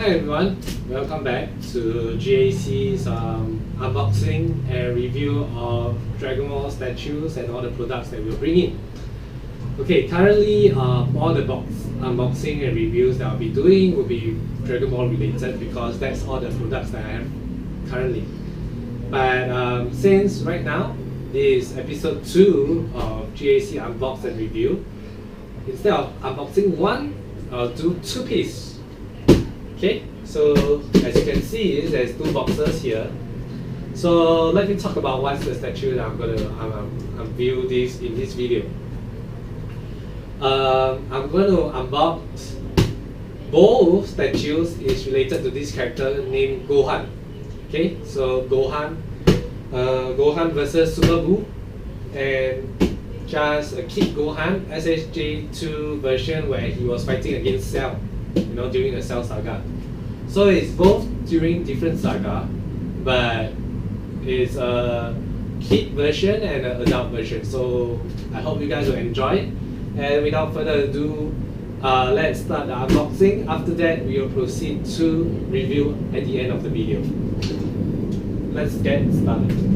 Hi everyone, welcome back to G.A.C's unboxing and review of Dragonball statues and all the products that we'll bring in. Okay, currently all the unboxing and reviews that I'll be doing will be Dragonball related because that's all the products that I have currently. But since right now this is episode 2 of G.A.C unbox and review, instead of unboxing one, I'll do 2 pieces. Okay, so as you can see, there's 2 boxes here. So let me talk about what's the statue that I'm going to unveil this in this video. I'm going to unbox both statues is related to this character named Gohan. Okay, so Gohan versus Super Buu, and just a kid Gohan SSJ2 version where he was fighting against Cell, during the Cell saga. So it's both during different saga, but it's a kid version and an adult version. So I hope you guys will enjoy it. And without further ado, let's start the unboxing. After that, we will proceed to review at the end of the video. Let's get started.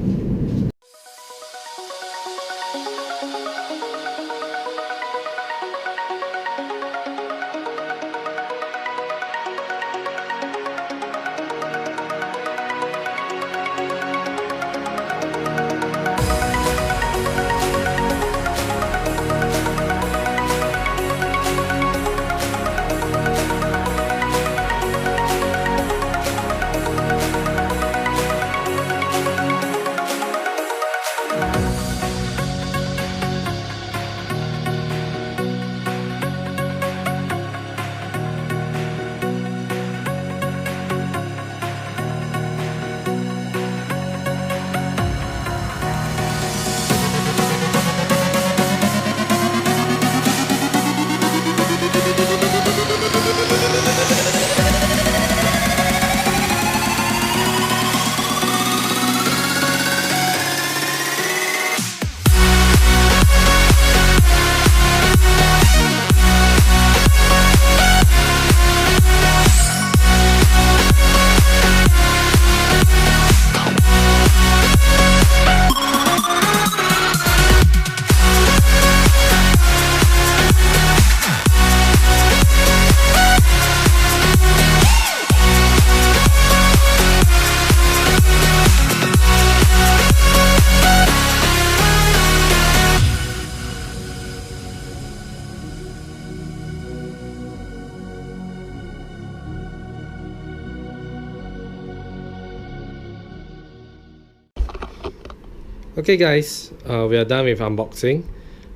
Okay guys, we are done with unboxing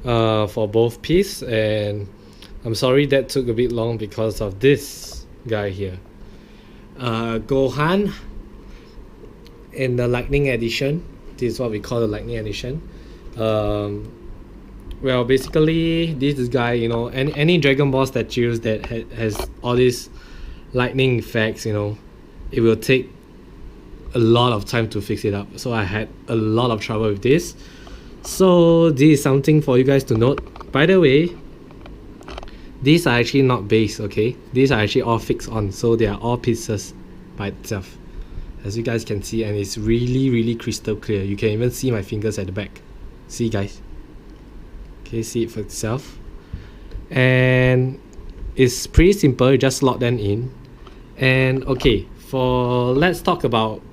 for both pieces, and I'm sorry that took a bit long because of this guy here. Gohan in the Lightning Edition. This is what we call the Lightning Edition. Well, basically this guy, any Dragon Ball statues that has all these lightning effects, it will take a lot of time to fix it up, so I had a lot of trouble with this. So this is something for you guys to note. By the way, these are actually not base, okay? These are actually all fixed on, so they are all pieces by itself, as you guys can see, and it's really crystal clear. You can even see my fingers at the back. See guys? Okay, see it for itself. And it's pretty simple, you just slot them in. And okay, let's talk about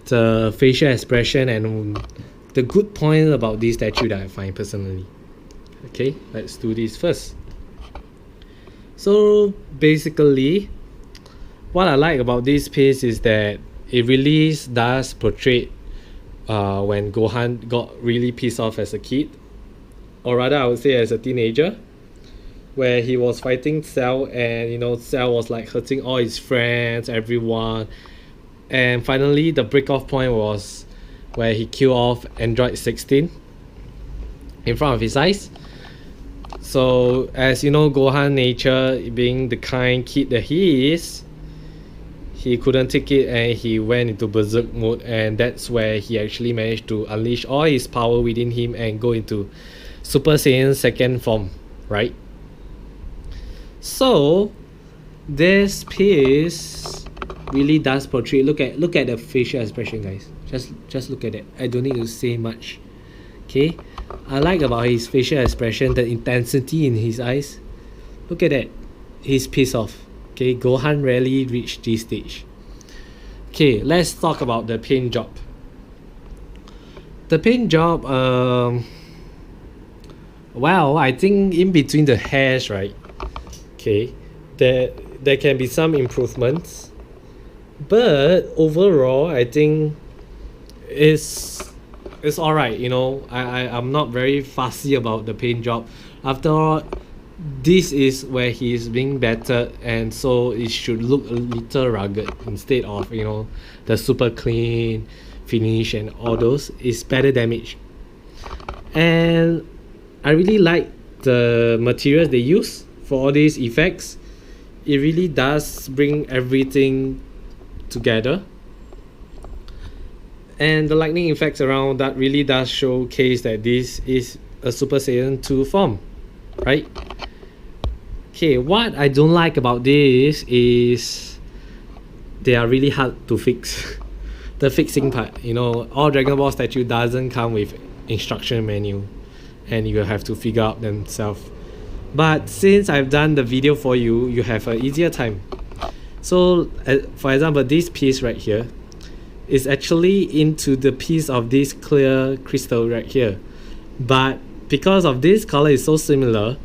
the facial expression and the good point about this statue that I find personally. Okay, let's do this first. So basically, what I like about this piece is that it really does portray when Gohan got really pissed off as a kid, or rather I would say as a teenager, where he was fighting Cell, and Cell was like hurting all his friends, everyone. And finally, the break-off point was where he killed off Android 16 in front of his eyes. So, as you know, Gohan nature, being the kind kid that he is, he couldn't take it and he went into berserk mode, and that's where he actually managed to unleash all his power within him and go into Super Saiyan second form, right? So this piece really does portray. Look at the facial expression, guys. Just look at it. I don't need to say much. Okay, I like about his facial expression, the intensity in his eyes. Look at that. He's pissed off. Okay, Gohan rarely reached this stage. Okay, let's talk about the paint job. The paint job, well, I think in between the hairs, right? Okay, there can be some improvements, but overall, I think it's alright. You know, I'm not very fussy about the paint job. After all, this is where he is being battered, and so it should look a little rugged instead of, you know, the super clean finish and all those. Is better damage, and I really like the materials they use for all these effects. It really does bring everything together, and the lightning effects around that really does showcase that this is a Super Saiyan 2 form, right? Okay, what I don't like about this is they are really hard to fix. The fixing part, you know, all Dragon Ball statue doesn't come with instruction manual, and you have to figure out themselves. But since I've done the video for you, you have an easier time. So, for example, this piece right here is actually into the piece of this clear crystal right here. But because of this color is so similar,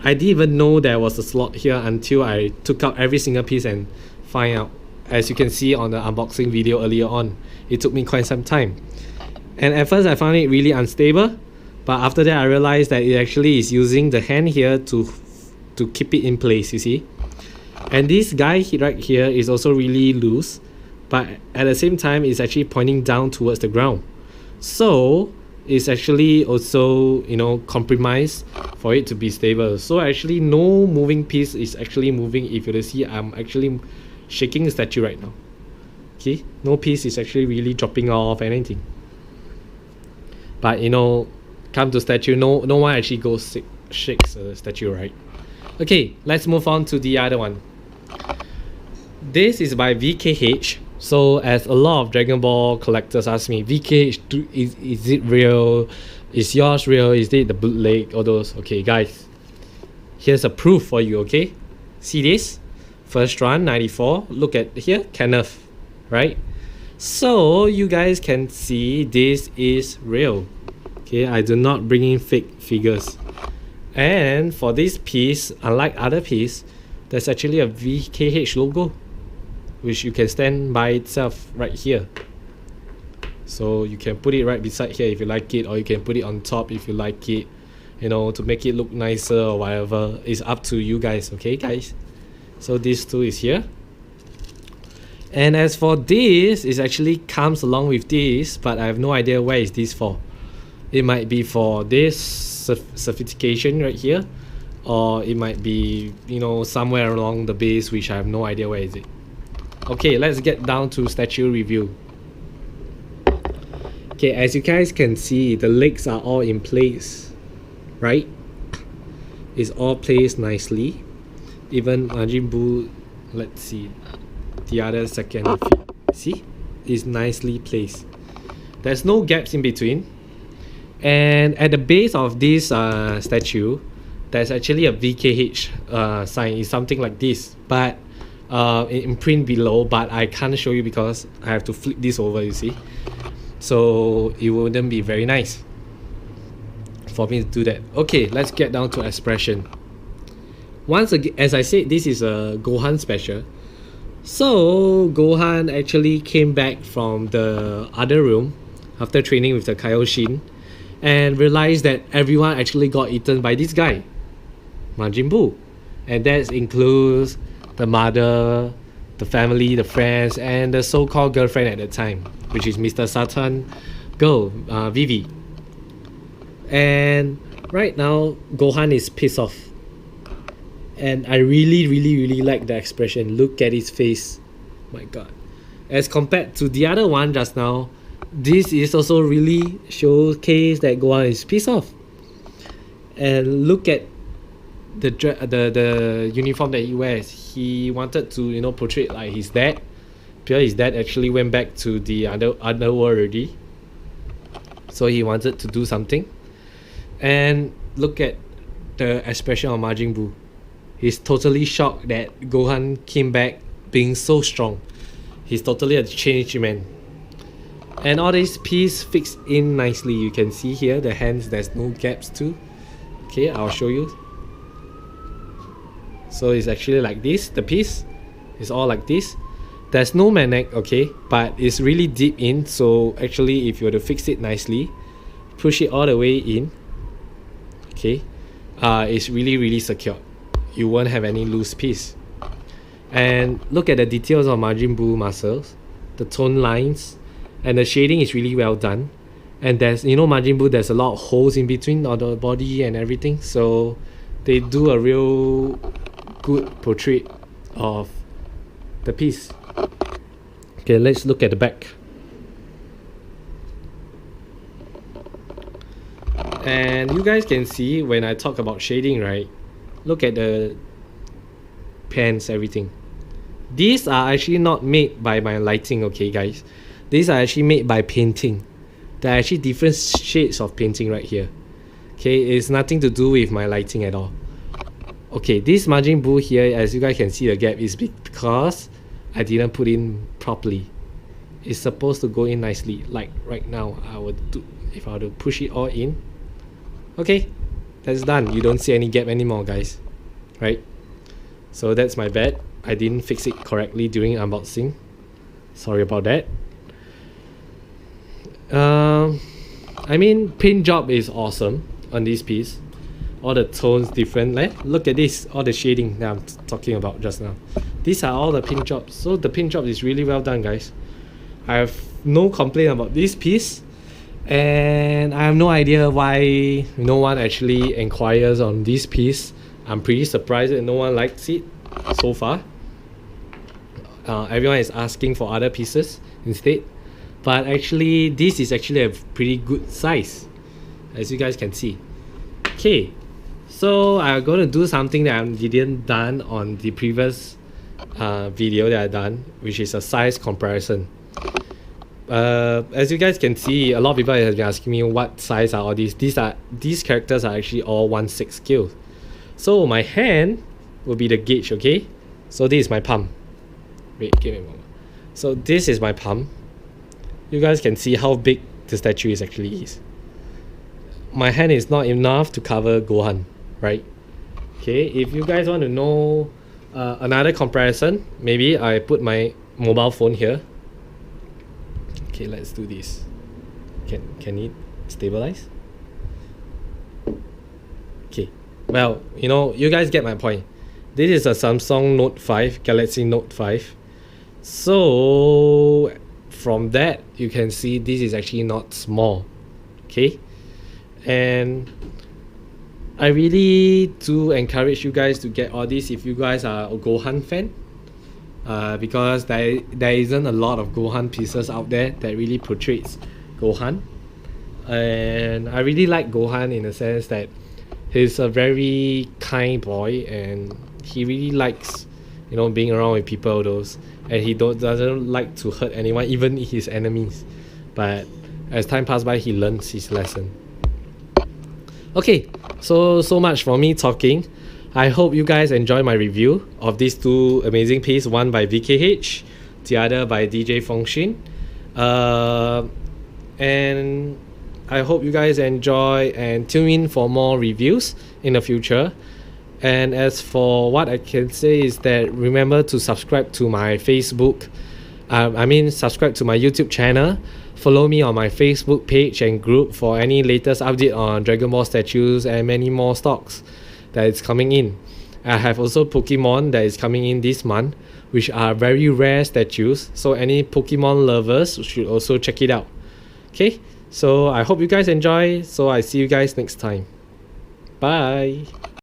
I didn't even know there was a slot here until I took out every single piece and find out. As you can see on the unboxing video earlier on, it took me quite some time. And at first I found it really unstable, but after that I realized that it actually is using the hand here to keep it in place, you see. And this guy right here is also really loose, but at the same time it's actually pointing down towards the ground. So it's actually also, you know, compromised for it to be stable. So actually no moving piece is actually moving. If you see, I'm actually shaking the statue right now. Okay, no piece is actually really dropping off anything. But you know, come to statue, no one actually goes shakes the statue, right? Okay, let's move on to the other one. This is by VKH. So as a lot of Dragon Ball collectors ask me, VKH, is it real? Is yours real? Is it the bootleg? All those. Okay guys, here's a proof for you, okay? See this? First run, 94. Look at here, Kenneth, right? So you guys can see this is real. Okay, I do not bring in fake figures. And for this piece, unlike other piece, there's actually a VKH logo, which you can stand by itself right here. So you can put it right beside here if you like it, or you can put it on top if you like it, you know, to make it look nicer or whatever. It's up to you guys, okay guys? So this two is here. And as for this, it actually comes along with this, but I have no idea where is this for. It might be for this sophistication right here, or it might be, you know, somewhere along the base, which I have no idea where is it. Okay, let's get down to statue review. Okay, as you guys can see, the legs are all in place, right? It's all placed nicely. Even Majin Buu, let's see, the other second feet, see, is nicely placed. There's no gaps in between. And at the base of this statue, there's actually a VKH sign. It's something like this, but in print below, but I can't show you because I have to flip this over, you see. So it wouldn't be very nice for me to do that. Okay, let's get down to expression. Once again, as I said, this is a Gohan special. So Gohan actually came back from the other room after training with the Kaioshin and realized that everyone actually got eaten by this guy, Majin Buu. And that includes the mother, the family, the friends, and the so-called girlfriend at the time, which is Mr. Satan girl, Vivi. And right now, Gohan is pissed off. And I really like the expression. Look at his face. My god. As compared to the other one just now, this is also really showcase that Gohan is pissed off. And look at the uniform that he wears. He wanted to, you know, portray like his dad, because his dad actually went back to the underworld already, so he wanted to do something. And look at the expression of Majin Buu. He's totally shocked that Gohan came back being so strong. He's totally a changed man. And all these pieces fixed in nicely. You can see here the hands, there's no gaps too. Okay, I'll show you. So it's actually like this. The piece is all like this. There's no neck, okay, but it's really deep in. So actually, if you were to fix it nicely, push it all the way in, okay, it's really secure. You won't have any loose piece. And look at the details of Majin Buu muscles, the tone lines, and the shading is really well done. And there's, you know, Majin Buu, there's a lot of holes in between on the body and everything, so they do a real good portrait of the piece. Okay, let's look at the back. And you guys can see when I talk about shading, right? Look at the pants, everything. These are actually not made by my lighting, okay guys. These are actually made by painting. There are actually different shades of painting right here. Okay, it's nothing to do with my lighting at all. Okay, this Majin Buu here, as you guys can see the gap, is because I didn't put in properly. It's supposed to go in nicely, like right now. I would do, if I were to push it all in. Okay, that's done. You don't see any gap anymore, guys. Right? So that's my bad. I didn't fix it correctly during unboxing. Sorry about that. I mean, paint job is awesome on this piece. All the tones different. Look at this, all the shading that I'm talking about just now. These are all the paint jobs. So the paint job is really well done, guys. I have no complaint about this piece. And I have no idea why no one actually inquires on this piece. I'm pretty surprised that no one likes it so far. Everyone is asking for other pieces instead. But actually, this is actually a pretty good size, as you guys can see. Okay, so I'm going to do something that I didn't done on the previous video that I done, which is a size comparison. As you guys can see, a lot of people have been asking me what size are all these. These characters are actually all 1/6 scale. So my hand will be the gauge, okay? So this is my palm. Wait, give me a moment. So this is my palm. You guys can see how big the statue is. My hand is not enough to cover Gohan, right? Okay, if you guys want to know another comparison, maybe I put my mobile phone here. Okay, let's do this. Can it stabilize? Okay, well, you know, you guys get my point. This is a Samsung Note 5, Galaxy Note 5. So from that, you can see this is actually not small. Okay, and I really do encourage you guys to get all this if you guys are a Gohan fan. Because there isn't a lot of Gohan pieces out there that really portrays Gohan, and I really like Gohan in the sense that he's a very kind boy and he really likes, you know, being around with people, those, and he doesn't like to hurt anyone, even his enemies. But as time passes by, he learns his lesson. Okay, so much for me talking. I hope you guys enjoy my review of these two amazing pieces, one by VKH, the other by Djfungshing. And I hope you guys enjoy and tune in for more reviews in the future. And as for what I can say is that remember to subscribe to my Facebook. Subscribe to my YouTube channel. Follow me on my Facebook page and group for any latest update on Dragon Ball statues and many more stocks that is coming in. I have also Pokemon that is coming in this month, which are very rare statues, so any Pokemon lovers should also check it out. Okay, so I hope you guys enjoy, so I see you guys next time. Bye.